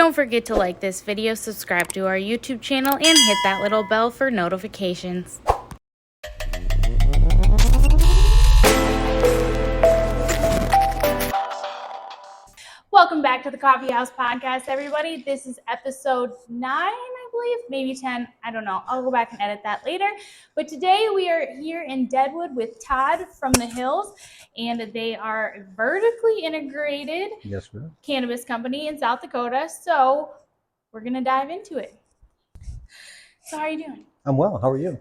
Don't forget to like this video, subscribe to our YouTube channel, and hit that little bell for notifications. Welcome back to the Coffee House Podcast, everybody. This is episode 9, I believe, maybe 10. I don't know. I'll go back and edit that later. But today we are here in Deadwood with Todd from the Hills, and they are a vertically integrated cannabis company in South Dakota. So we're going to dive into it. So how are you doing? I'm well. How are you?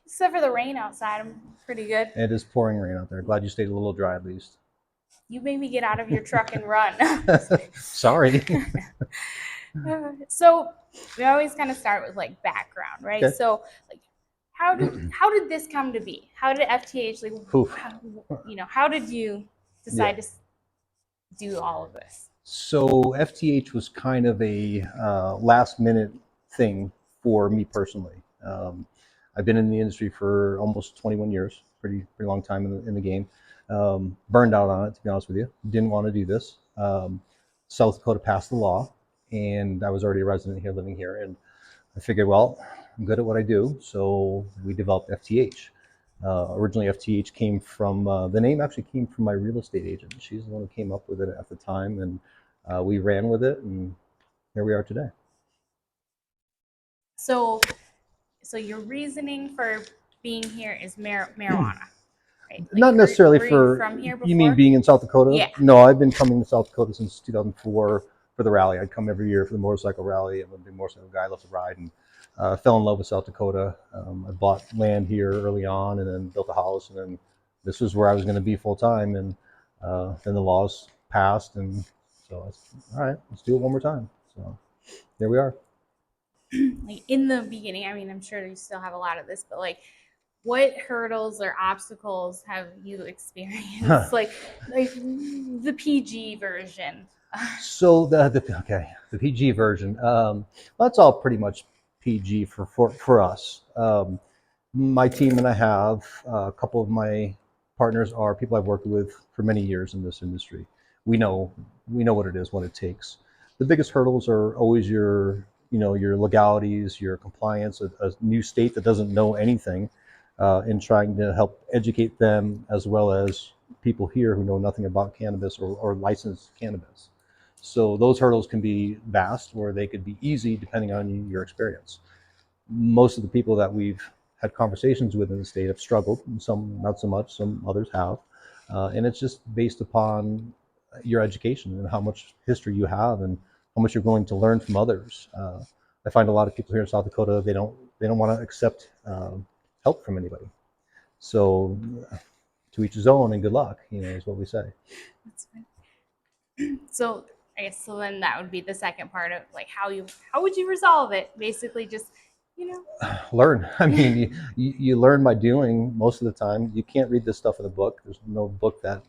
Except for the rain outside, I'm pretty good. It is pouring rain out there. Glad you stayed a little dry at least. You made me get out of your truck and run. Sorry. So we always kind of start with like background, right? Okay. So like how did this come to be? How did FTH how did you decide to do all of this? So FTH was kind of a last minute thing for me personally. I've been in the industry for almost 21 years, pretty long time in the game. Burned out on it, to be honest with you. Didn't want to do this. South Dakota passed the law, and I was already a resident here, living here, and I figured, well, I'm good at what I do, so we developed FTH. Originally, FTH came from, the name actually came from my real estate agent. She's the one who came up with it at the time, and we ran with it, and here we are today. So your reasoning for being here is marijuana. Right? Like Not necessarily for from here before? You mean being in South Dakota? Yeah. No, I've been coming to South Dakota since 2004 for the rally. I'd come every year for the motorcycle rally. I'm a big motorcycle guy. I love to ride, and fell in love with South Dakota. I bought land here early on, and then built a house, and then this was where I was going to be full time. And then the laws passed, and so I said, all right, let's do it one more time. So there we are. Like in the beginning, I mean, I'm sure you still have a lot of this, but like, what hurdles or obstacles have you experienced? like the PG version. So the PG version. That's all pretty much PG for us. My team and I have a couple of my partners are people I've worked with for many years in this industry. We know what it is, what it takes. The biggest hurdles are always your legalities, your compliance, a new state that doesn't know anything. In trying to help educate them, as well as people here who know nothing about cannabis or licensed cannabis. So those hurdles can be vast, or they could be easy depending on your experience. Most of the people that we've had conversations with in the state have struggled, some not so much, some others have. And it's just based upon your education and how much history you have and how much you're willing to learn from others. I find a lot of people here in South Dakota, they don't want to accept help from anybody. So to each his own, and good luck, is what we say. That's fine. So I guess then that would be the second part of like how would you resolve it? Basically just learn. I mean, you learn by doing most of the time. You can't read this stuff in a book. There's no book that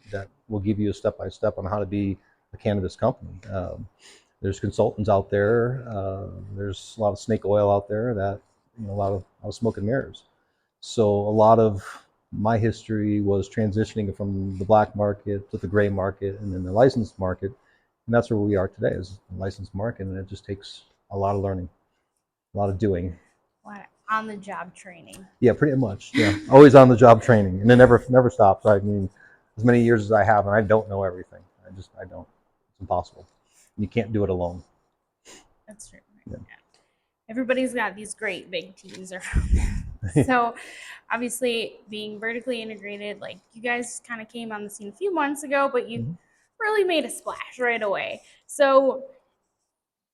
will give you a step-by-step on how to be a cannabis company. There's consultants out there. There's a lot of snake oil out there that a lot of smoke and mirrors. So a lot of my history was transitioning from the black market to the gray market and then the licensed market. And that's where we are today, is the licensed market. And it just takes a lot of learning, a lot of doing. On-the-job training. Yeah, pretty much. Yeah, always on-the-job training. And it never stops. I mean, as many years as I have, and I don't know everything. I don't. It's impossible. You can't do it alone. That's true. Yeah. Everybody's got these great big teams around them. So obviously being vertically integrated, like you guys kind of came on the scene a few months ago, but you really made a splash right away. So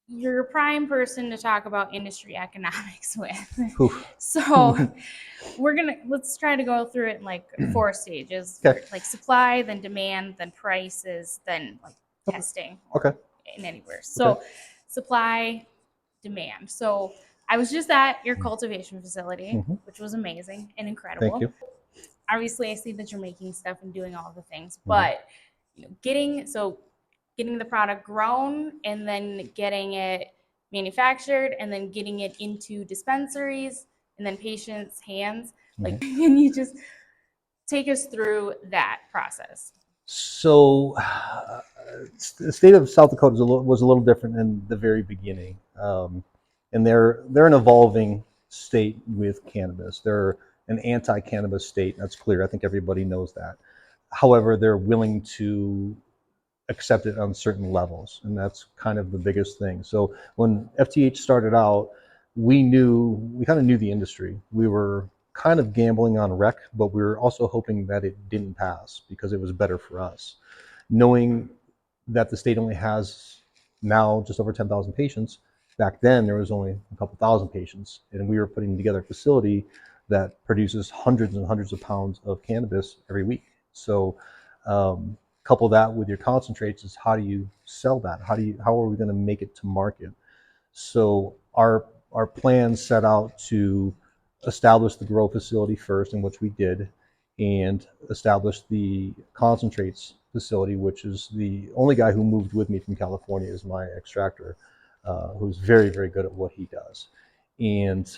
you're a prime person to talk about industry economics with. So let's try to go through it in like 4 stages. Okay. Like supply, then demand, then prices, then like testing. Okay. In anywhere. So supply, demand. So I was just at your cultivation facility, which was amazing and incredible. Thank you. Obviously, I see that you're making stuff and doing all the things, but getting the product grown and then getting it manufactured and then getting it into dispensaries and then patients' hands. Like, can you just take us through that process? So the state of South Dakota was a little different in the very beginning, and they're an evolving state with cannabis. They're an anti-cannabis state. That's clear. I think everybody knows that. However, they're willing to accept it on certain levels, and that's kind of the biggest thing. So when FTH started out, we kind of knew the industry. We were kind of gambling on rec, but we were also hoping that it didn't pass because it was better for us. Knowing that the state only has now just over 10,000 patients, back then there was only a couple thousand patients, and we were putting together a facility that produces hundreds and hundreds of pounds of cannabis every week. So couple that with your concentrates is how do you sell that? How are we going to make it to market? So our plan set out to establish the grow facility first, in which we did, and establish the concentrates facility, which is the only guy who moved with me from California is my extractor, who's very, very good at what he does. And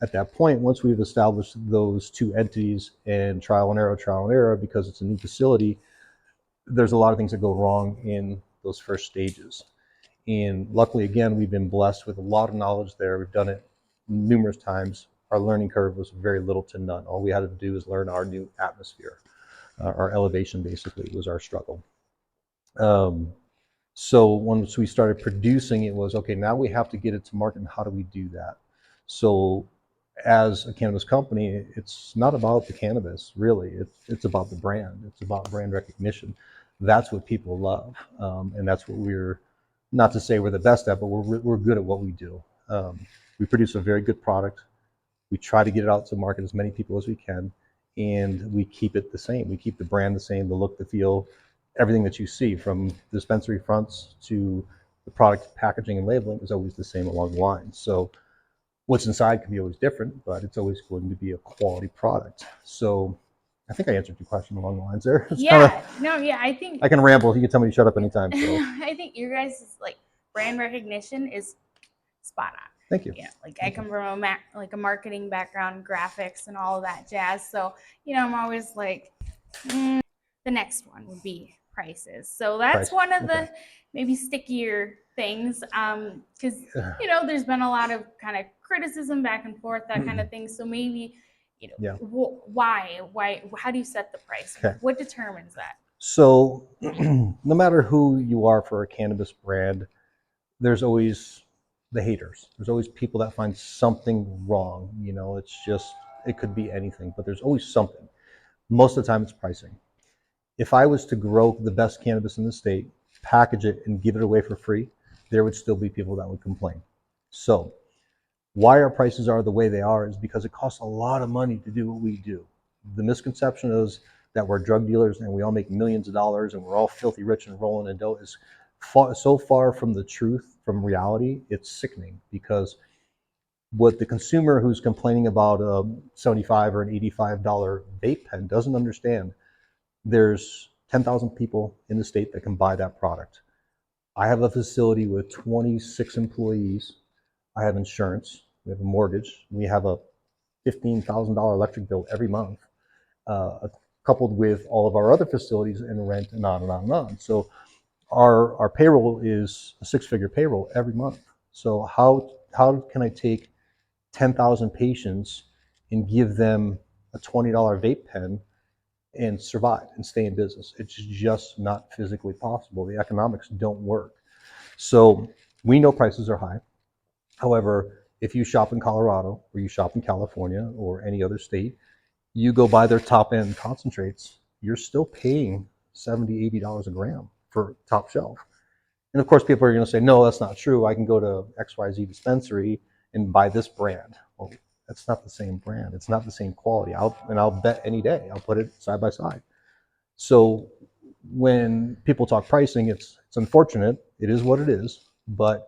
at that point, once we've established those two entities and trial and error, because it's a new facility, there's a lot of things that go wrong in those first stages. And luckily, again, we've been blessed with a lot of knowledge there. We've done it numerous times. Our learning curve was very little to none. All we had to do is learn our new atmosphere. Our elevation basically was our struggle. So once we started producing, it was okay, now we have to get it to market, and how do we do that? So as a cannabis company, it's not about the cannabis, really. It's about the brand. It's about brand recognition. That's what people love, and that's what we're, not to say we're the best at, but we're good at what we do. We produce a very good product. We try to get it out to market as many people as we can, and we keep it the same. We keep the brand the same, the look, the feel, everything that you see from dispensary fronts to the product packaging and labeling is always the same along the lines. So what's inside can be always different, but it's always going to be a quality product. So I think I answered your question along the lines there. Yeah, no, yeah, I think I can ramble. You can tell me to shut up anytime. So I think your guys' like brand recognition is spot on. thank you. Yeah, like I come from a marketing background, graphics, and all of that jazz. So I'm always like, the next one would be prices. So that's Price. one of Okay. the maybe stickier things, because there's been a lot of kind of criticism back and forth, that kind of thing. So maybe Yeah. why how do you set the price? Okay. What determines that? So no matter who you are for a cannabis brand, there's always the haters. There's always people that find something wrong. It's just, it could be anything, but there's always something. Most of the time it's pricing. If I was to grow the best cannabis in the state, package it, and give it away for free, there would still be people that would complain. So why our prices are the way they are is because it costs a lot of money to do what we do. The misconception is that we're drug dealers and we all make millions of dollars and we're all filthy rich and rolling in dough is so far from the truth, from reality. It's sickening, because what the consumer who's complaining about a $75 or an $85 vape pen doesn't understand, there's 10,000 people in the state that can buy that product. I have a facility with 26 employees. I have insurance. We have a mortgage. We have a $15,000 electric bill every month, coupled with all of our other facilities and rent and on and on and on. So our payroll is a six-figure payroll every month. So how can I take 10,000 patients and give them a $20 vape pen and survive and stay in business? It's just not physically possible. The economics don't work. So we know prices are high. However, if you shop in Colorado or you shop in California or any other state, you go buy their top end concentrates, you're still paying $70, $80 a gram for top shelf. And of course, people are going to say, no, that's not true. I can go to XYZ dispensary and buy this brand. Well, that's not the same brand. It's not the same quality. I'll bet any day, I'll put it side by side. So when people talk pricing, it's unfortunate. It is what it is. But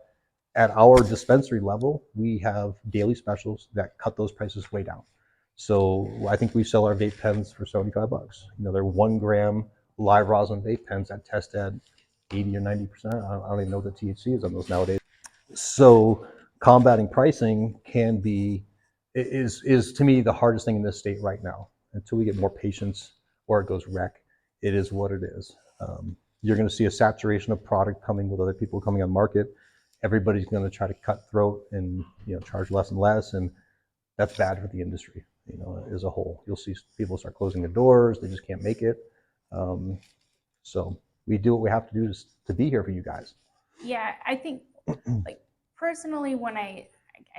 at our dispensary level, we have daily specials that cut those prices way down. So I think we sell our vape pens for $75. They're 1 gram live rosin vape pens that test at 80 or 90%. I don't even know what the THC is on those nowadays. So combating pricing is to me the hardest thing in this state right now, until we get more patients or it goes rec, it is what it is. You're going to see a saturation of product coming with other people coming on market. Everybody's going to try to cut throat and charge less and less, and that's bad for the industry, as a whole. You'll see people start closing the doors; they just can't make it. So we do what we have to do to be here for you guys. Yeah, I think, like, personally, when I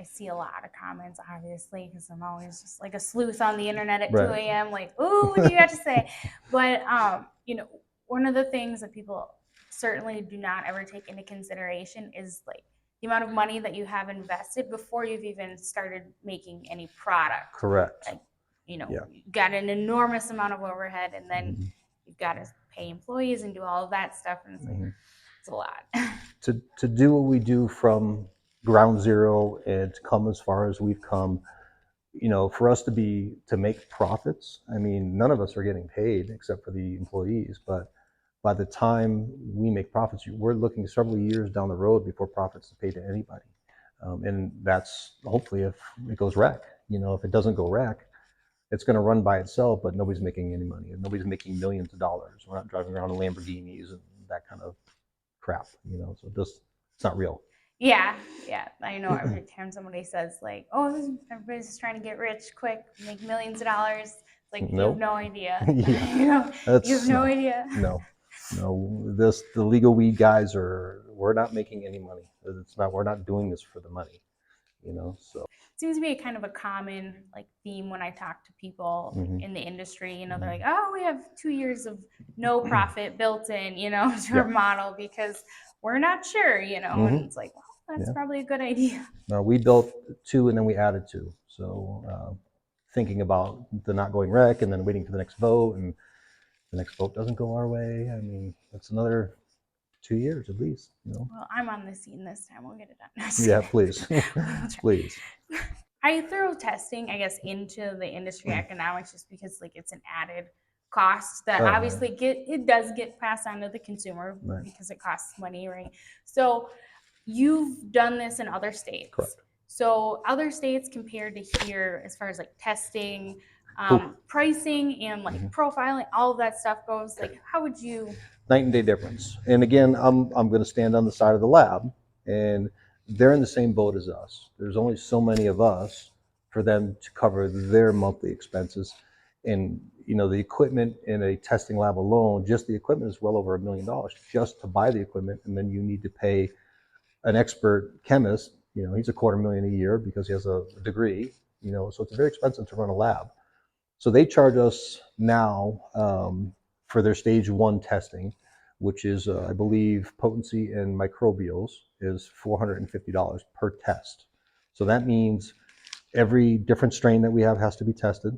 see a lot of comments, obviously, because I'm always just like a sleuth on the internet at 2 a.m. Like, ooh, what do you got to say? But one of the things that people certainly do not ever take into consideration is like the amount of money that you have invested before you've even started making any product. Correct. Like, you've got an enormous amount of overhead, and then you've got to pay employees and do all of that stuff, and it's like, it's a lot. To do what we do from ground zero and to come as far as we've come, for us to make profits, I mean, none of us are getting paid except for the employees, but by the time we make profits, we're looking several years down the road before profits are paid to anybody. And that's hopefully if it goes rec. If it doesn't go rec, it's going to run by itself, but nobody's making any money, and nobody's making millions of dollars. We're not driving around in Lamborghinis and that kind of crap, so it's not real. Yeah, I know. Every time somebody says like, "Oh, everybody's just trying to get rich quick, make millions of dollars," it's like, you have no idea. Yeah. You have no idea. No. The legal weed guys we're not making any money. We're not doing this for the money, so. It seems to be a kind of a common like theme when I talk to people in the industry. They're like, "Oh, we have 2 years of no profit built in, to our model because we're not sure, and it's like, well, that's probably a good idea." No, we built 2 and then we added 2. So thinking about the not going rec and then waiting for the next vote, and the next vote doesn't go our way. I mean, that's another 2 years at least, Well, I'm on the scene this time. We'll get it done. Yeah, please. Please. I throw testing, I guess, into the industry economics just because like it's an added cost that obviously it does get passed on to the consumer because it costs money, right? So you've done this in other states. Correct. So other states compared to here, as far as like testing, pricing, and like profiling, all of that stuff goes. Like, how would you? Night and day difference. And again, I'm going to stand on the side of the lab, and they're in the same boat as us. There's only so many of us for them to cover their monthly expenses. And the equipment in a testing lab alone, just the equipment is well over $1 million just to buy the equipment, and then you need to pay an expert chemist. He's $250,000 a year because he has a degree. So it's very expensive to run a lab. So they charge us now for their stage 1 testing, which is, I believe, potency and microbials, is $450 per test. So that means every different strain that we have has to be tested.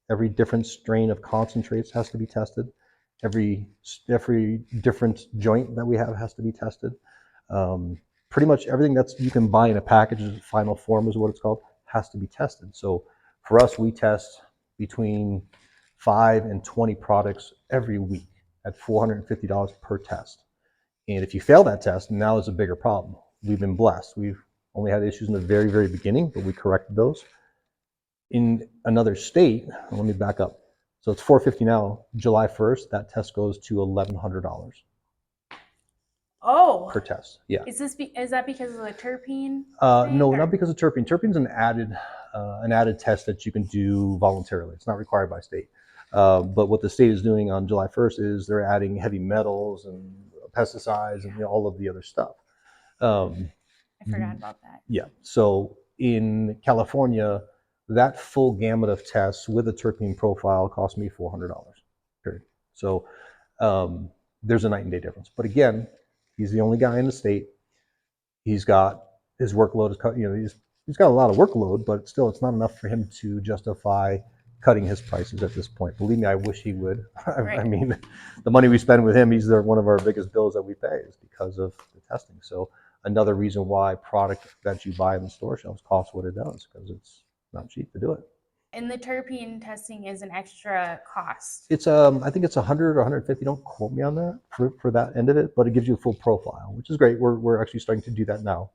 Every different strain of concentrates has to be tested. Every different joint that we have has to be tested. Pretty much everything that's you can buy in a package, final form is what it's called, has to be tested. So for us, we test between 5 and 20 products every week at $450 per test. And if you fail that test, now it's a bigger problem. We've been blessed. We've only had issues in the very, very beginning, but we corrected those. In another state, let me back up. So it's $450 now. July 1st, that test goes to $1,100. Oh, per test. Yeah. Is that because of the terpene? No, not because of terpene. Terpene's an added test that you can do voluntarily. It's not required by state. But what the state is doing on July 1st is they're adding heavy metals and pesticides and all of the other stuff. I forgot about that. Yeah. So in California, that full gamut of tests with a terpene profile cost me $400. Period. So there's a night and day difference. But again, he's the only guy in the state. He's got his workload is he's got a lot of workload, but still it's not enough for him to justify cutting his prices at this point. Believe me, I wish he would. Right. I mean, the money we spend with him, he's one of our biggest bills that we pay is because of the testing. So another reason why product that you buy in the store shelves costs what it does, because it's not cheap to do it. And the terpene testing is an extra cost. It's I think it's 100 or 150. Don't quote me on that for that end of it, but it gives you a full profile, which is great. We're actually starting to do that now.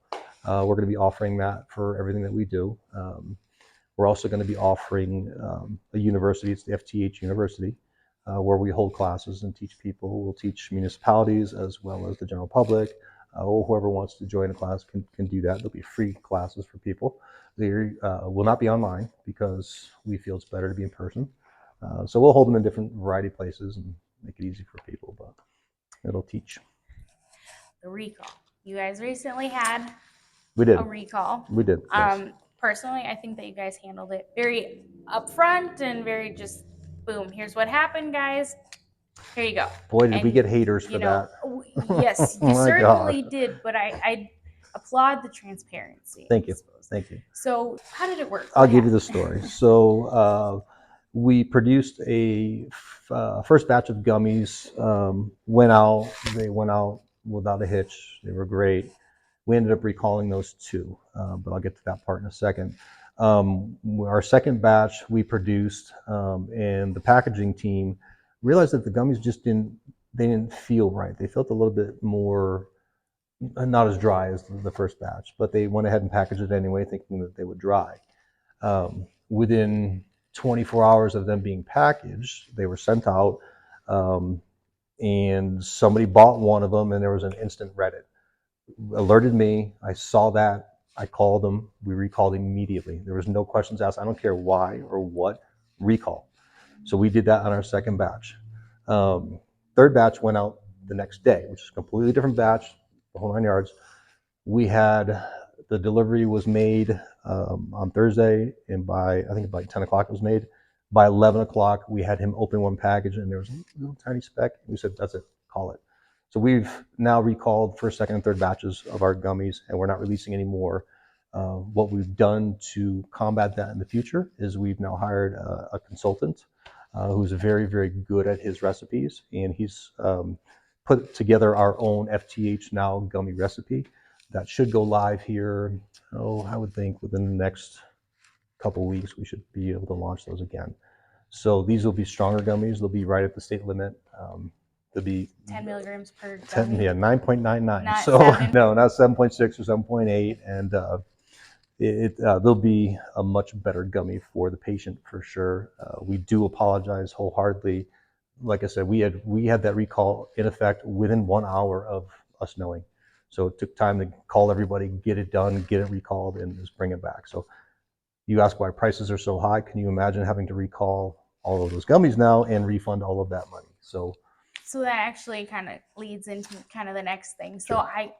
We're going to be offering that for everything that we do. We're also going to be offering a university. It's the FTH University. where we hold classes and teach people. We'll teach municipalities as well as the general public, or whoever wants to join a class can do that. There'll be free classes for people. They will not be online because we feel it's better to be in person. So we'll hold them in different variety of places and make it easy for people, but it'll teach. The recall. You guys recently had We did. a recall. We did. Yes. Personally, I think that you guys handled it very upfront and very just boom. Here's what happened, guys. Here you go. Boy, did we get haters for that. Yes, you My certainly gosh. did, but I applaud the transparency. Thank you. Thank you. So how did it work? I'll give you the story. So we produced a first batch of gummies, they went out without a hitch. They were great. We ended up recalling those two, but I'll get to that part in a second. Our second batch we produced, and the packaging team realized that the gummies just didn't feel right. They felt a little bit more, not as dry as the first batch, but they went ahead and packaged it anyway, thinking that they would dry. Within 24 hours of them being packaged, they were sent out, and somebody bought one of them, and there was an instant Reddit. Alerted me. I saw that. I called them. We recalled immediately. There was no questions asked. I don't care why or what. Recall. So we did that on our second batch. Third batch went out the next day, which is a completely different batch, the whole 9 yards. We had the delivery was made on Thursday, and by 10 o'clock it was made. By 11 o'clock, we had him open one package, and there was a little tiny speck. We said, "That's it. Call it." So we've now recalled first, second, and third batches of our gummies, and we're not releasing any more. What we've done to combat that in the future is we've now hired a consultant who's very, very good at his recipes, and he's put together our own FTH now gummy recipe that should go live here. I would think within the next couple weeks we should be able to launch those again. So these will be stronger gummies. They'll be right at the state limit. They'll be 10 milligrams per 10, gummy. yeah, 9.99. Not So 7. no, not 7.6 or 7.8, and they'll be a much better gummy for the patient for sure. We do apologize wholeheartedly. Like I said, we had that recall in effect within 1 hour of us knowing. So it took time to call everybody, get it done, get it recalled, and just bring it back. So you ask why prices are so high. Can you imagine having to recall all of those gummies now and refund all of that money? So that actually kind of leads into kind of the next thing. So Sure.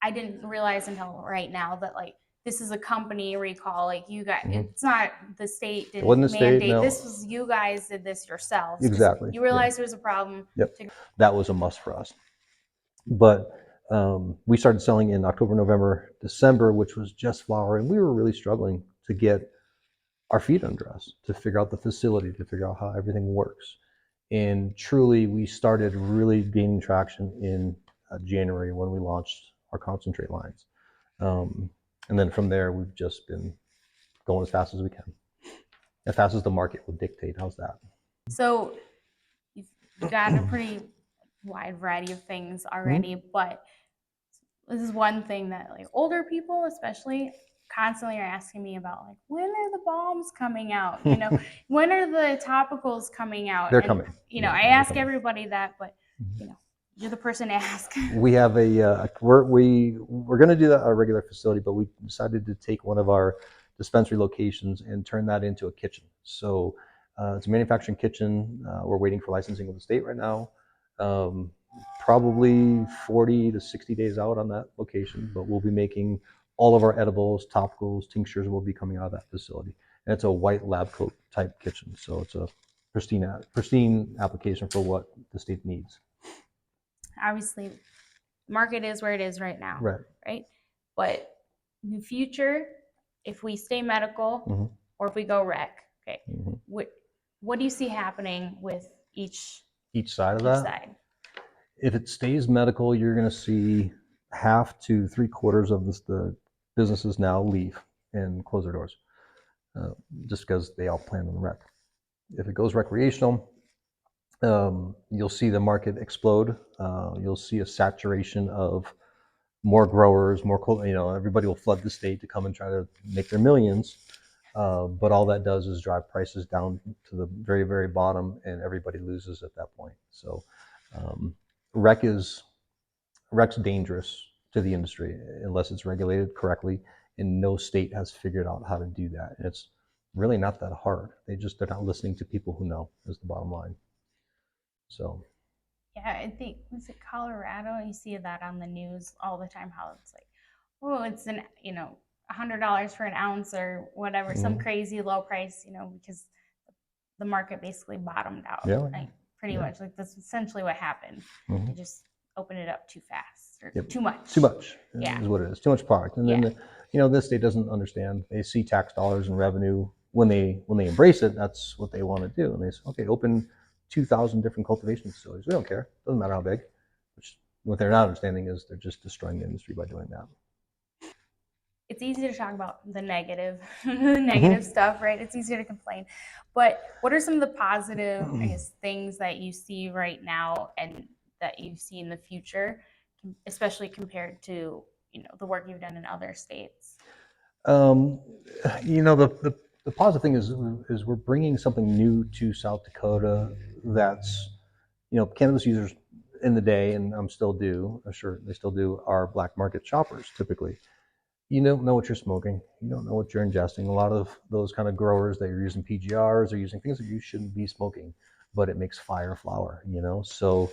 I didn't realize until right now that like this is a company recall. Like you guys, Mhm. it's not the state didn't wasn't the state, mandate. no. This was you guys did this yourselves. 'cause Exactly, You realized there was a problem. Yep. That was a must for us. But we started selling in October, November, December, which was just flower, and we were really struggling to get our feet under us, to figure out the facility, to figure out how everything works. And truly, we started really gaining traction in January when we launched our concentrate lines. And then from there, we've just been going as fast as we can, as fast as the market will dictate. How's that? So you've got a pretty wide variety of things already, but this is one thing that like older people especially constantly are asking me about, like, when are the balms coming out? When are the topicals coming out? They're coming. I ask everybody that, but you're the person to ask. We have we're going to do that at our regular facility, but we decided to take one of our dispensary locations and turn that into a kitchen. So it's a manufacturing kitchen. We're waiting for licensing with the state right now. Probably 40 to 60 days out on that location, but we'll be making all of our edibles, topicals, tinctures will be coming out of that facility. And it's a white lab coat type kitchen. So it's a pristine application for what the state needs. Obviously, the market is where it is right now. Right. But in the future, if we stay medical or if we go rec, okay, what do you see happening with each side of that? Side? If it stays medical, you're going to see half to 3/4 of the businesses now leave and close their doors, just because they all plan on the rec. If it goes recreational, you'll see the market explode. You'll see a saturation of more growers, everybody will flood the state to come and try to make their millions. But all that does is drive prices down to the very, very bottom, and everybody loses at that point. So rec is rec's dangerous to the industry unless it's regulated correctly, and no state has figured out how to do that. And it's really not that hard. They're not listening to people who know, is the bottom line. So Yeah, I think was it Colorado? You see that on the news all the time. How it's like, oh, it's an $100 for an ounce or whatever, some crazy low price, because the market basically bottomed out. Yeah. Like pretty much, like that's essentially what happened. They just opened it up too fast or too much. Too much Yeah. is what it is. Too much product. And then this state doesn't understand. They see tax dollars and revenue. When they embrace it, that's what they want to do. And they say, okay, open 2,000 different cultivation facilities. We don't care. Doesn't matter how big. Which, what they're not understanding is they're just destroying the industry by doing that. It's easy to talk about the negative stuff, right? It's easier to complain. But what are some of the positive, I guess, things that you see right now and that you see in the future, especially compared to, the work you've done in other states? The positive thing is we're bringing something new to South Dakota that's, cannabis users in the day, and I'm sure they still do, are black market shoppers typically. You don't know what you're smoking. You don't know what you're ingesting. A lot of those kind of growers that are using PGRs are using things that you shouldn't be smoking, but it makes fire flower, So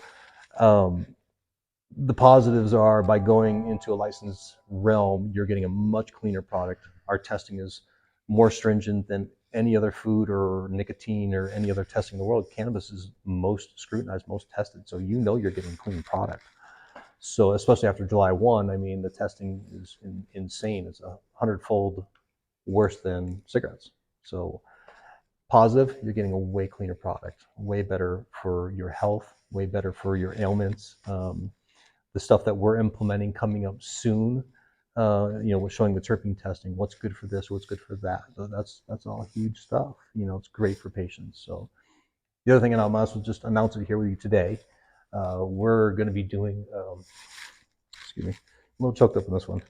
the positives are, by going into a licensed realm, you're getting a much cleaner product. Our testing is more stringent than any other food or nicotine or any other testing in the world. Cannabis is most scrutinized, most tested. So you're getting a clean product. So especially after July 1, I mean, the testing is insane. It's 100-fold worse than cigarettes. So positive, you're getting a way cleaner product, way better for your health, way better for your ailments. The stuff that we're implementing coming up soon, we're showing the terpene testing, what's good for this, what's good for that. That's all huge stuff. It's great for patients. So the other thing, and I might as well just announce it here with you today, we're going to be doing, excuse me, I'm a little choked up on this one.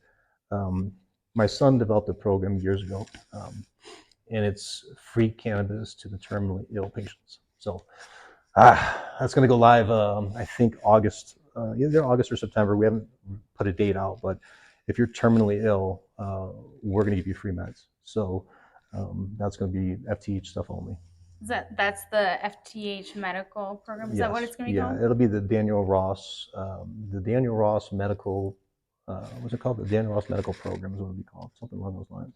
My son developed a program years ago, and it's free cannabis to the terminally ill patients. So that's going to go live, I think either August or September. We haven't put a date out, but if you're terminally ill, we're going to give you free meds. So that's going to be FTH stuff only. That's the FTH medical program? Is that what it's going to be called? Yeah, it'll be the Daniel Ross medical, what's it called? The Daniel Ross medical program is what it'll be called, something along those lines.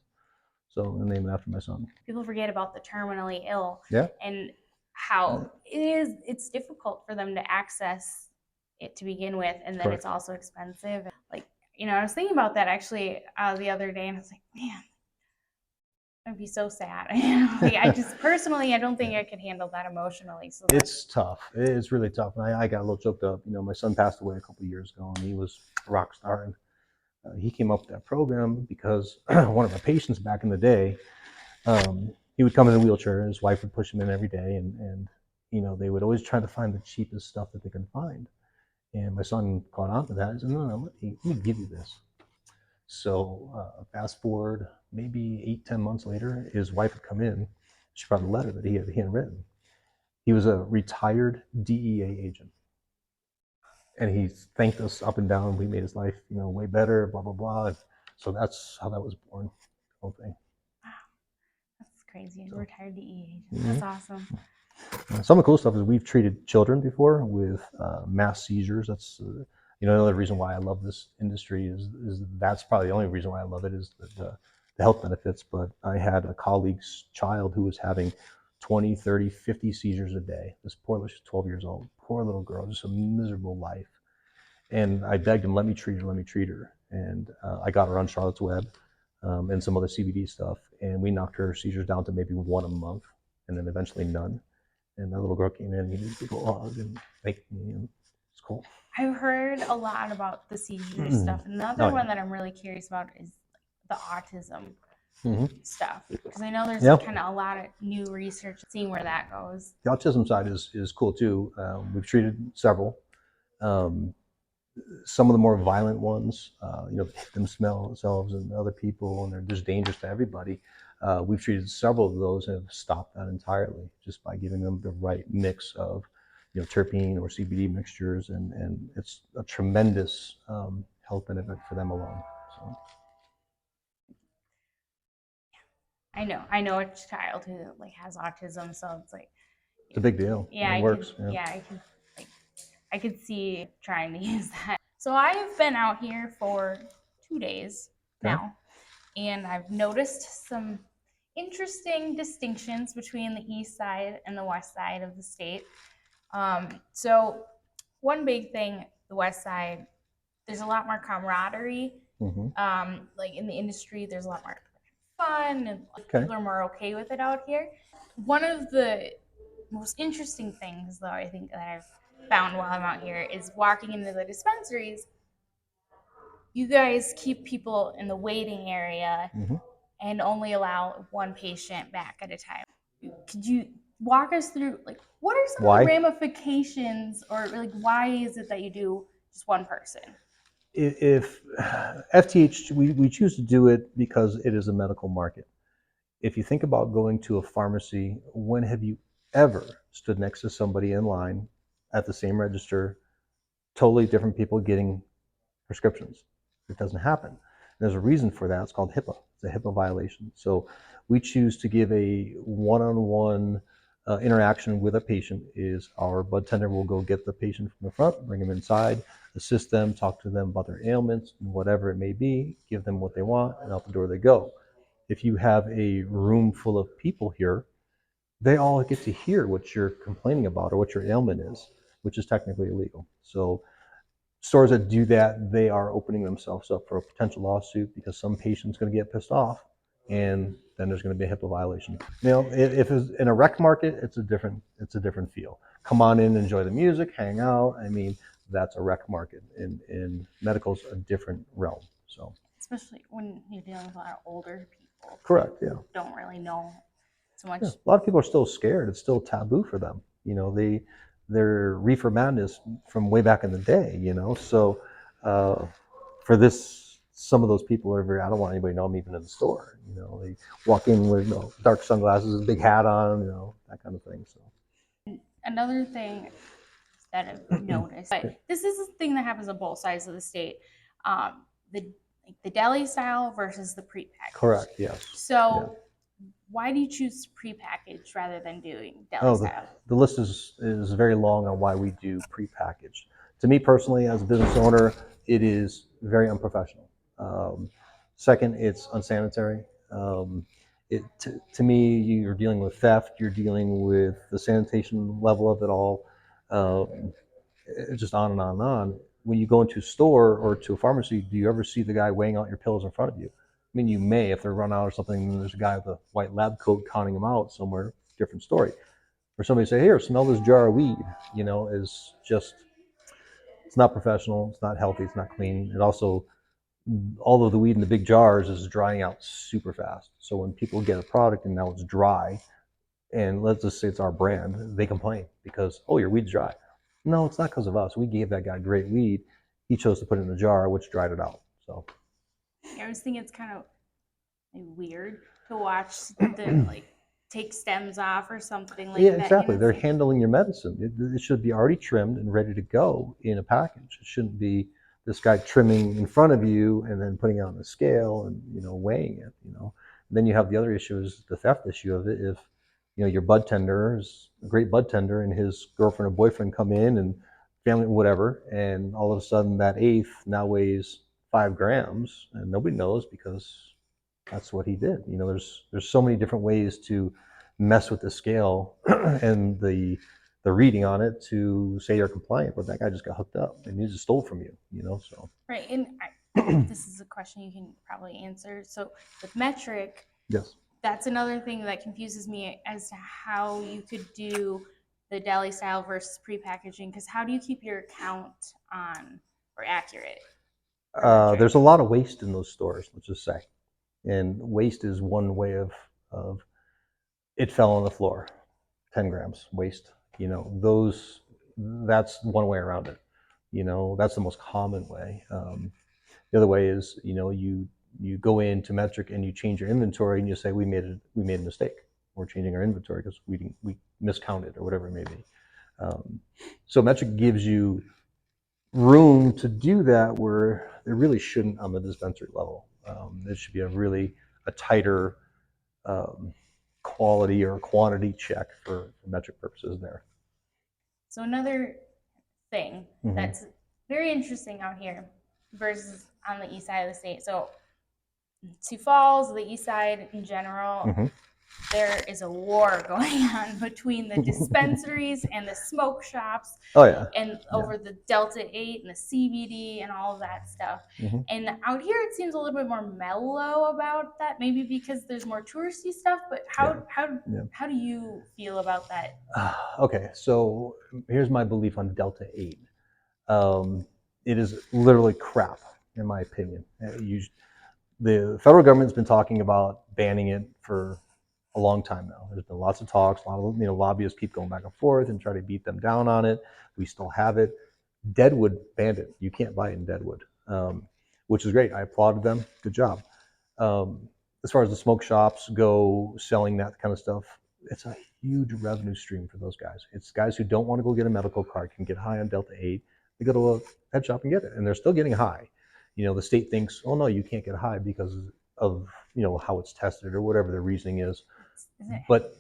So the name after my son. People forget about the terminally ill. Yeah. And how it's difficult for them to access it to begin with, and then it's also expensive. Like, I was thinking about that actually the other day, and I was like, man, I'd be so sad. I just personally, I don't think I could handle that emotionally. So it's tough. It's really tough. And I got a little choked up. My son passed away a couple of years ago, and he was Rockstar. And he came up with that program because one of my patients back in the day, he would come in a wheelchair, and his wife would push him in every day, and they would always try to find the cheapest stuff that they could find. And my son caught on to that. He said, no, let me give you this. So fast forward maybe 8-10 months later, his wife would come in. She brought a letter that he had written. He was a retired DEA agent, and he thanked us up and down. We made his life, way better. Blah blah blah. And so that's how that was born. The whole thing. Wow, that's crazy. Retired DEA agent. That's awesome. Some of the cool stuff is we've treated children before with mass seizures. That's another reason why I love this industry is that's probably the only reason why I love it is the health benefits. But I had a colleague's child who was having 20, 30, 50 seizures a day. This poor little, she's 12 years old, poor little girl, just a miserable life. And I begged him, let me treat her. And I got her on Charlotte's Web and some other CBD stuff. And we knocked her seizures down to maybe one a month, and then eventually none. And that little girl came in, and he did a big old hug and thanked me, and it's cool. I've heard a lot about the seizures stuff. Another one that I'm really curious about is the autism stuff, because I know there's kind of a lot of new research, seeing where that goes. The autism side is cool too. We've treated several. some of the more violent ones, hit themselves and other people, and they're just dangerous to everybody. We've treated several of those and have stopped that entirely just by giving them the right mix of, terpene or CBD mixtures, and it's a tremendous health benefit for them alone. So. I know a child who like has autism, so it's like It's a big deal. yeah, it works. I could see trying to use that. So I've been out here for 2 days now, and I've noticed some interesting distinctions between the east side and the west side of the state. So one big thing, the west side, there's a lot more camaraderie. Like in the industry, there's a lot more fun, and people are more okay with it out here. One of the most interesting things, though, I think that I've found while I'm out here is walking into the dispensaries. You guys keep people in the waiting area and only allow one patient back at a time. Could you walk us through, like, what are some of the ramifications, or like, why is it that you do just one person? If FTH, we choose to do it because it is a medical market. If you think about going to a pharmacy, when have you ever stood next to somebody in line at the same register, totally different people getting prescriptions? It doesn't happen. There's a reason for that. It's called HIPAA. It's a HIPAA violation. So we choose to give a one-on-one interaction with a patient. Is our bud tender will go get the patient from the front, bring them inside, assist them, talk to them about their ailments, whatever it may be, give them what they want, and out the door they go. If you have a room full of people here, they all get to hear what you're complaining about or what your ailment is, which is technically illegal. So stores that do that, they are opening themselves up for a potential lawsuit because some patient's going to get pissed off, and then there's going to be a HIPAA violation. If it's in a rec market, it's a different feel. Come on in, enjoy the music, hang out. I mean, that's a rec market. In medical's a different realm. So especially when you're dealing with a lot of older people. Correct. Yeah. Don't really know so much. Yeah. A lot of people are still scared. It's still taboo for them. They're reefer madness from way back in the day. So for this, some of those people are very. I don't want anybody to know them even in the store. They walk in with dark sunglasses, a big hat on, that kind of thing. So another thing that I've noticed, but this is a thing that happens on both sides of the state. The deli style versus the prepackaged. Correct. Yes. So why do you choose prepackaged rather than doing deli style? The list is very long on why we do prepackaged. To me personally, as a business owner, it is very unprofessional. Second, it's unsanitary. To me, you're dealing with theft. You're dealing with the sanitation level of it all. It's just on and on and on. When you go into a store or to a pharmacy, do you ever see the guy weighing out your pills in front of you? I mean, you may if they're run out or something. And there's a guy with a white lab coat counting them out somewhere. Different story. Or somebody say, "Here, smell this jar of weed." Is just it's not professional. It's not healthy. It's not clean. It also, all of the weed in the big jars is drying out super fast. So when people get a product and now it's dry, and let's just say it's our brand, they complain because, "Oh, your weed's dry." No, it's not because of us. We gave that guy great weed. He chose to put it in a jar, which dried it out. So I was thinking it's kind of weird to watch them take stems off or something like that. Yeah, exactly. They're handling your medicine. It should be already trimmed and ready to go in a package. It shouldn't be this guy trimming in front of you and then putting it on the scale and weighing it. Then you have the other issue is the theft issue of it. If your bud tender is a great bud tender and his girlfriend or boyfriend come in and family whatever, and all of a sudden that eighth now weighs 5 grams and nobody knows because that's what he did. There's so many different ways to mess with the scale and the reading on it to say you're compliant, but that guy just got hooked up and he just stole from you. So right. And this is a question you can probably answer. So with metric, yes, that's another thing that confuses me as to how you could do the deli style versus prepackaging. Because how do you keep your count on or accurate? There's a lot of waste in those stores. Let's just say. And waste is one way of it fell on the floor, 10 grams waste. That's one way around it. That's the most common way. The other way is, you go into Metric and you change your inventory and you say we made a mistake. We're changing our inventory because we miscounted or whatever it may be. So Metric gives you room to do that where there really shouldn't on the dispensary level. There should be a tighter quality or quantity check for Metric purposes there. So another thing that's very interesting out here versus on the east side of the state. So Sioux Falls, the east side in general, there is a war going on between the dispensaries and the smoke shops. Oh yeah. And over the Delta 8 and the CBD and all of that stuff. And out here it seems a little bit more mellow about that, maybe because there's more touristy stuff, but how do you feel about that? Okay, so here's my belief on Delta 8. It is literally crap, in my opinion. The federal government's been talking about banning it for a long time now. There's been lots of talks. A lot of lobbyists keep going back and forth and try to beat them down on it. We still have it. Deadwood banned it. You can't buy it in Deadwood, which is great. I applauded them. Good job. As far as the smoke shops go, selling that kind of stuff, it's a huge revenue stream for those guys. It's guys who don't want to go get a medical card, can get high on Delta 8. They go to a head shop and get it, and they're still getting high. The state thinks, oh no, you can't get high because of how it's tested or whatever the reasoning is. But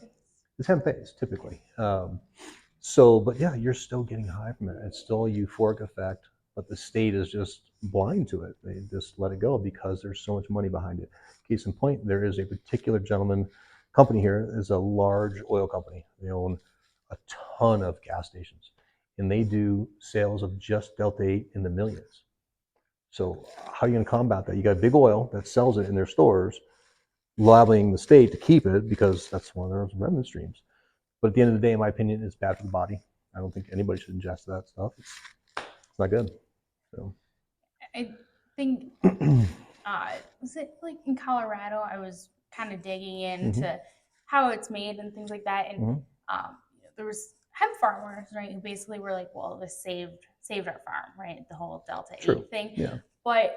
it's hemp-based typically. But yeah, you're still getting high from it. It's still a euphoric effect, but the state is just blind to it. They just let it go because there's so much money behind it. Case in point, there is a particular company here is a large oil company. They own a ton of gas stations, and they do sales of just Delta 8 in the millions. So how are you going to combat that? You got big oil that sells it in their stores, lobbying the state to keep it because that's one of their revenue streams. But at the end of the day, in my opinion, it's bad for the body. I don't think anybody should ingest that stuff. It's not good. So I think, was it like in Colorado? I was kind of digging into how it's made and things like that. And there was hemp farmers, right, who basically were like, well, this saved our farm, right? The whole Delta 8 thing. Yeah. But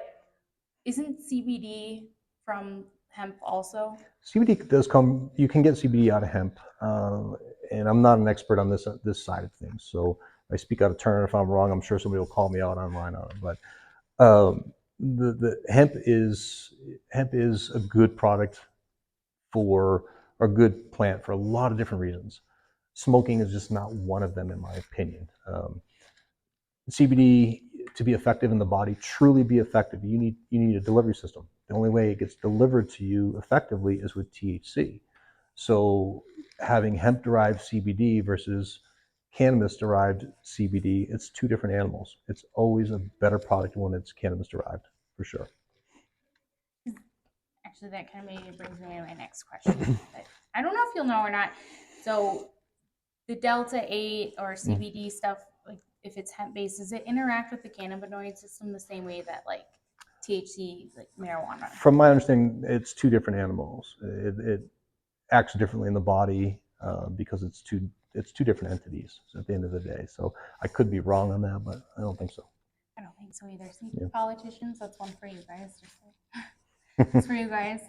isn't CBD from hemp also? CBD does come. You can get CBD out of hemp, and I'm not an expert on this side of things, so I speak out of turn. If I'm wrong, I'm sure somebody will call me out online on it. But the hemp is a good product or a good plant for a lot of different reasons. Smoking is just not one of them, in my opinion. CBD, to be effective in the body, truly be effective, you need a delivery system. The only way it gets delivered to you effectively is with THC. So having hemp-derived CBD versus cannabis-derived CBD, it's two different animals. It's always a better product when it's cannabis-derived, for sure. Actually, that kind of maybe brings me to my next question. I don't know if you'll know or not. So the Delta 8 or CBD stuff, like if it's hemp-based, does it interact with the cannabinoid system the same way that like THC, like marijuana? From my understanding, it's two different animals. It acts differently in the body because it's two different entities at the end of the day. So I could be wrong on that, but I don't think so. I don't think so either. See, politicians, that's one for you guys. That's for you guys.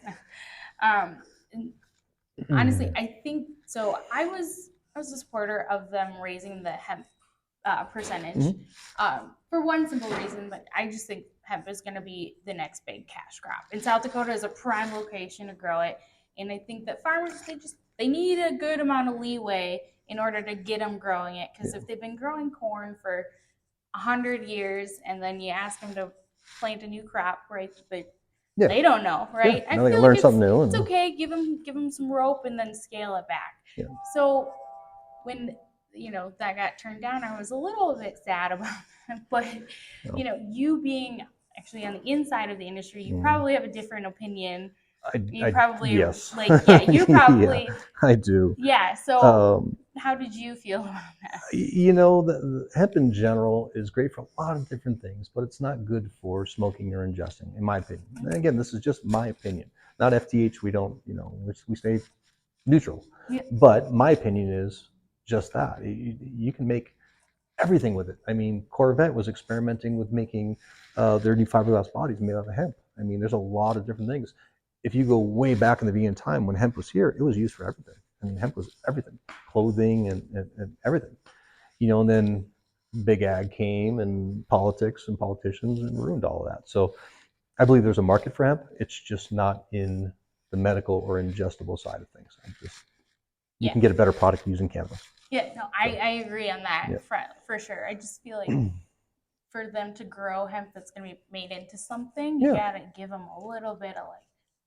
Honestly, I think so. I was a supporter of them raising the hemp percentage for one simple reason, but I just think hemp is going to be the next big cash crop. And South Dakota is a prime location to grow it. And I think that farmers, they need a good amount of leeway in order to get them growing it. Because if they've been growing corn for 100 years and then you ask them to plant a new crop, right? But they don't know, right? I feel like something new. It's okay. Give them some rope and then scale it back. Yeah. So when that got turned down, I was a little bit sad about that. But you being actually on the inside of the industry, you probably have a different opinion. You probably yes. You probably I do. Yeah. So how did you feel about that? The hemp in general is great for a lot of different things, but it's not good for smoking or ingesting, in my opinion. And again, this is just my opinion, not FTH. We don't, we stay neutral. Yeah. But my opinion is just that you can make everything with it. I mean, Corvette was experimenting with making their new fiberglass bodies made out of hemp. I mean, there's a lot of different things. If you go way back in the beginning of time when hemp was here, it was used for everything. I mean, hemp was everything, clothing and everything. And then big ag came and politics and politicians and ruined all of that. So I believe there's a market for hemp. It's just not in the medical or ingestible side of things. You can get a better product using cannabis. Yeah, no, I agree on that front for sure. I just feel like for them to grow hemp that's going to be made into something, you got to give them a little bit of like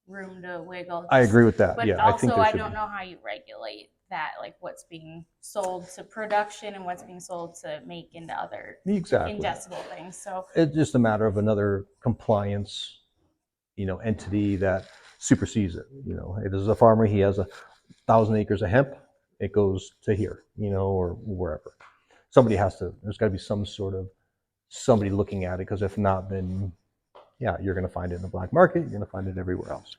room to wiggle. I agree with that. But also, I don't know how you regulate that, like what's being sold to production and what's being sold to make into other ingestible things. So it's just a matter of another compliance, entity that supersedes it. If there's a farmer, he has 1,000 acres of hemp, it goes to here, or wherever. There's got to be some sort of somebody looking at it, because if not, then you're going to find it in the black market. You're going to find it everywhere else.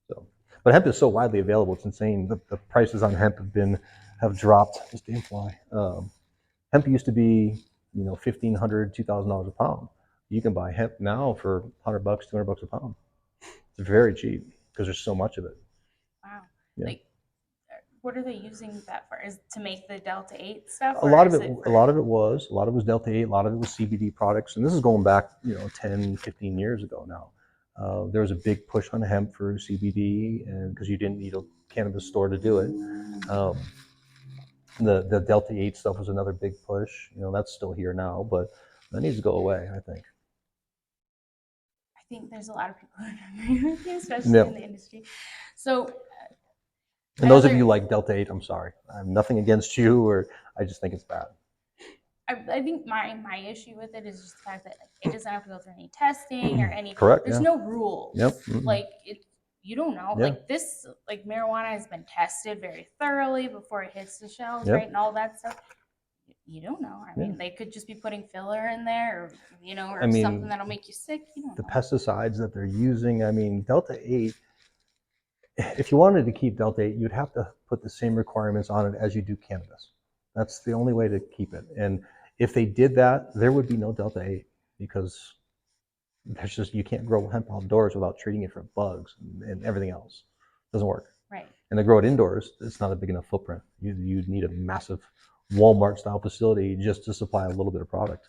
So, but hemp is so widely available, it's insane. The prices on hemp have dropped. This damn fly. Hemp used to be, $1,500, $2,000 a pound. You can buy hemp now for $100, $200 a pound. It's very cheap because there's so much of it. Wow. Yeah. Like, what are they using that for? Is to make the Delta 8 stuff? A lot of it was Delta 8. A lot of it was CBD products, and this is going back, 10, 15 years ago now. There was a big push on hemp for CBD, and because you didn't need a cannabis store to do it. The Delta 8 stuff was another big push. That's still here now, but that needs to go away, I think. I think there's a lot of people who agree with you, especially in the industry. So, and those of you like Delta 8, I'm sorry. I have nothing against you, or I just think it's bad. I think my issue with it is just the fact that it doesn't have to go through any testing or any. Correct. There's no rules. Yep. Like you don't know. Yeah. Like this, like marijuana has been tested very thoroughly before it hits the shelves, right, and all that stuff. You don't know. I mean, they could just be putting filler in there, or something that'll make you sick. You don't know. The pesticides that they're using. I mean, Delta 8. If you wanted to keep Delta 8, you'd have to put the same requirements on it as you do cannabis. That's the only way to keep it. And if they did that, there would be no Delta 8, because you can't grow hemp outdoors without treating it for bugs and everything else. It doesn't work. Right. And to grow it indoors, it's not a big enough footprint. You need a massive Walmart style facility just to supply a little bit of product.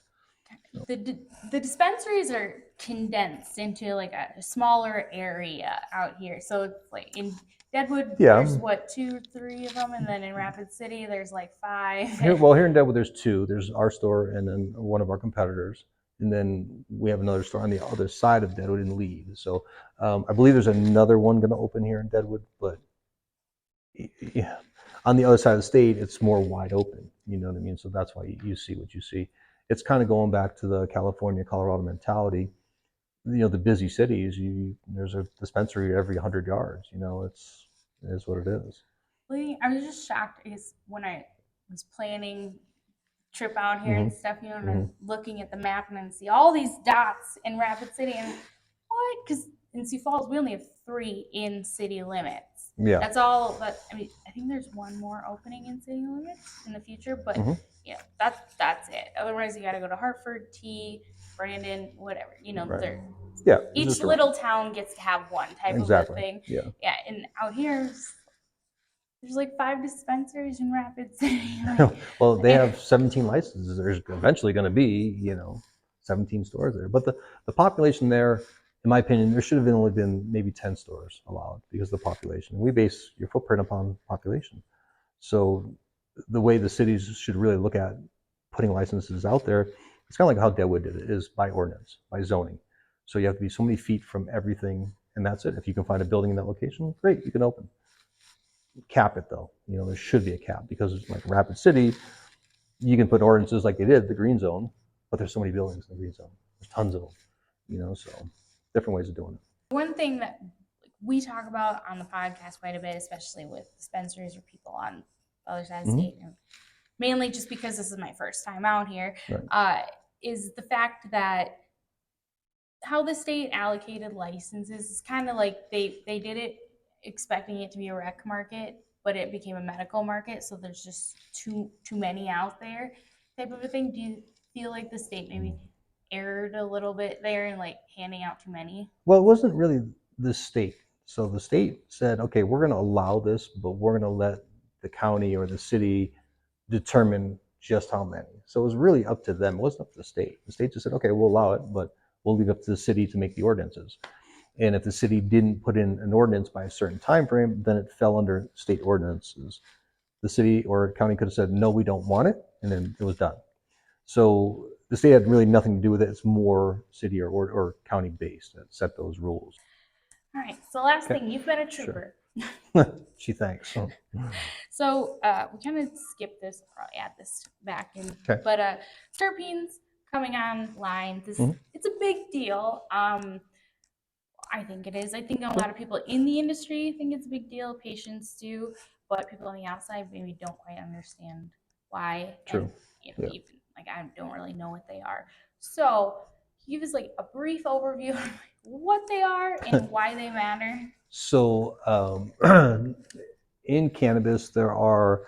So. The dispensaries are condensed into like a smaller area out here. So it's like in Deadwood, there's what, 2, 3 of them, and then in Rapid City, there's like 5. Here in Deadwood, there's 2. There's our store and then one of our competitors, and then we have another store on the other side of Deadwood in Lead. So I believe there's another one going to open here in Deadwood, but on the other side of the state, it's more wide open. You know what I mean? So that's why you see what you see. It's kind of going back to the California, Colorado mentality. The busy cities, there's a dispensary every 100 yards. It is what it is. I was just shocked because when I was planning trip out here and stuff, and I'm looking at the map and I see all these dots in Rapid City, and what? Because in Sioux Falls, we only have 3 in city limits. Yeah, that's all. But I think there's one more opening in city limits in the future, but that's it. Otherwise, you got to go to Hartford, T, Brandon, whatever. Right. Each little town gets to have one type of a thing. Yeah, and out here, there's like 5 dispensaries in Rapid City. Well, they have 17 licenses. There's eventually going to be, 17 stores there. But the population there, in my opinion, there should have only been maybe 10 stores allowed because of the population. We base your footprint upon population. So the way the cities should really look at putting licenses out there, it's kind of like how Deadwood did it, is by ordinance, by zoning. So you have to be so many feet from everything, and that's it. If you can find a building in that location, great, you can open. Cap it though. There should be a cap, because it's like Rapid City, you can put ordinances like they did, the green zone, but there's so many buildings in the green zone. There's tons of them, so different ways of doing it. One thing that we talk about on the podcast quite a bit, especially with dispensaries or people on the other side of the state, and mainly just because this is my first time out here, is the fact that how the state allocated licenses is kind of like they did it expecting it to be a rec market, but it became a medical market. So there's just too many out there. type of a thing? Do you feel like the state maybe erred a little bit there in like handing out too many? Well, it wasn't really the state. So the state said, okay, we're going to allow this, but we're going to let the county or the city determine just how many. So it was really up to them. It wasn't up to the state. The state just said, okay, we'll allow it, but we'll leave it up to the city to make the ordinances. And if the city didn't put in an ordinance by a certain time frame, then it fell under state ordinances. The city or county could have said, no, we don't want it, and then it was done. So the state had really nothing to do with it. It's more city or county based that set those rules. All right. So last Okay. thing, you've been a trooper. Sure. She thanks. So we kind of skipped this. I'll probably add this back in. Okay. But terpenes coming online. This it's a big deal. I think it is. I think a lot of people in the industry think it's a big deal. Patients do, but people on the outside maybe don't quite understand why. True. And, you know, even like I don't really know what they are. So give us like a brief overview of what they are and why they matter. So in cannabis, there are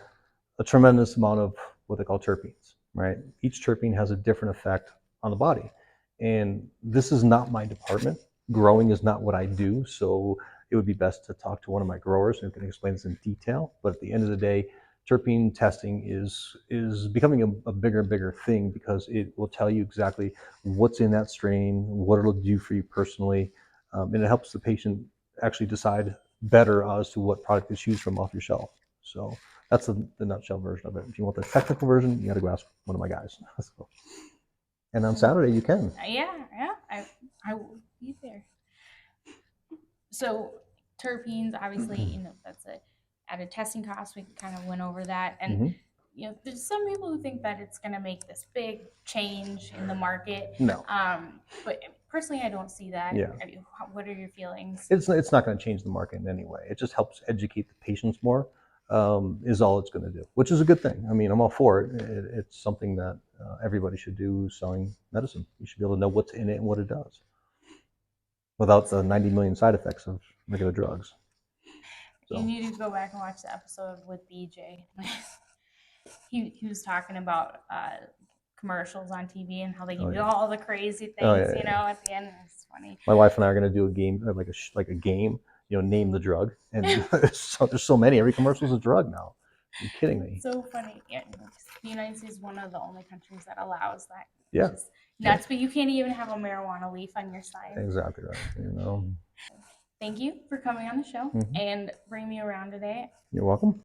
a tremendous amount of what they call terpenes, right? Each terpene has a different effect on the body. And this is not my department. Growing is not what I do. So it would be best to talk to one of my growers who can explain this in detail. But at the end of the day, terpene testing is becoming a bigger and bigger thing because it will tell you exactly what's in that strain, what it'll do for you personally, and it helps the patient actually decide better as to what product to choose from off your shelf. So that's the nutshell version of it. If you want the technical version, you got to go ask one of my guys. So, and on Saturday you can. Yeah, I will be there. So terpenes, obviously, you know, that's at a testing cost. We kind of went over that, and you know, there's some people who think that it's going to make this big change in the market. No. But personally, I don't see that. Yeah. What are your feelings? It's not going to change the market in any way. It just helps educate the patients more. Is all it's going to do, which is a good thing. I mean, I'm all for it. It's something that everybody should do selling medicine. You should be able to know what's in it and what it does without the 90 million side effects of regular drugs. So. You need to go back and watch the episode with BJ. he was talking about commercials on TV and how they can do all the crazy things, you know, at the end. It's funny. My wife and I are going to do a game, like a game, you know, name the drug. And there's so many. Every commercial is a drug now. Are you kidding me? So funny. Yeah, the United States is one of the only countries that allows that. Yeah. Nuts, but you can't even have a marijuana leaf on your sign. Exactly right. You know. Thank you for coming on the show and bringing me around today. You're welcome.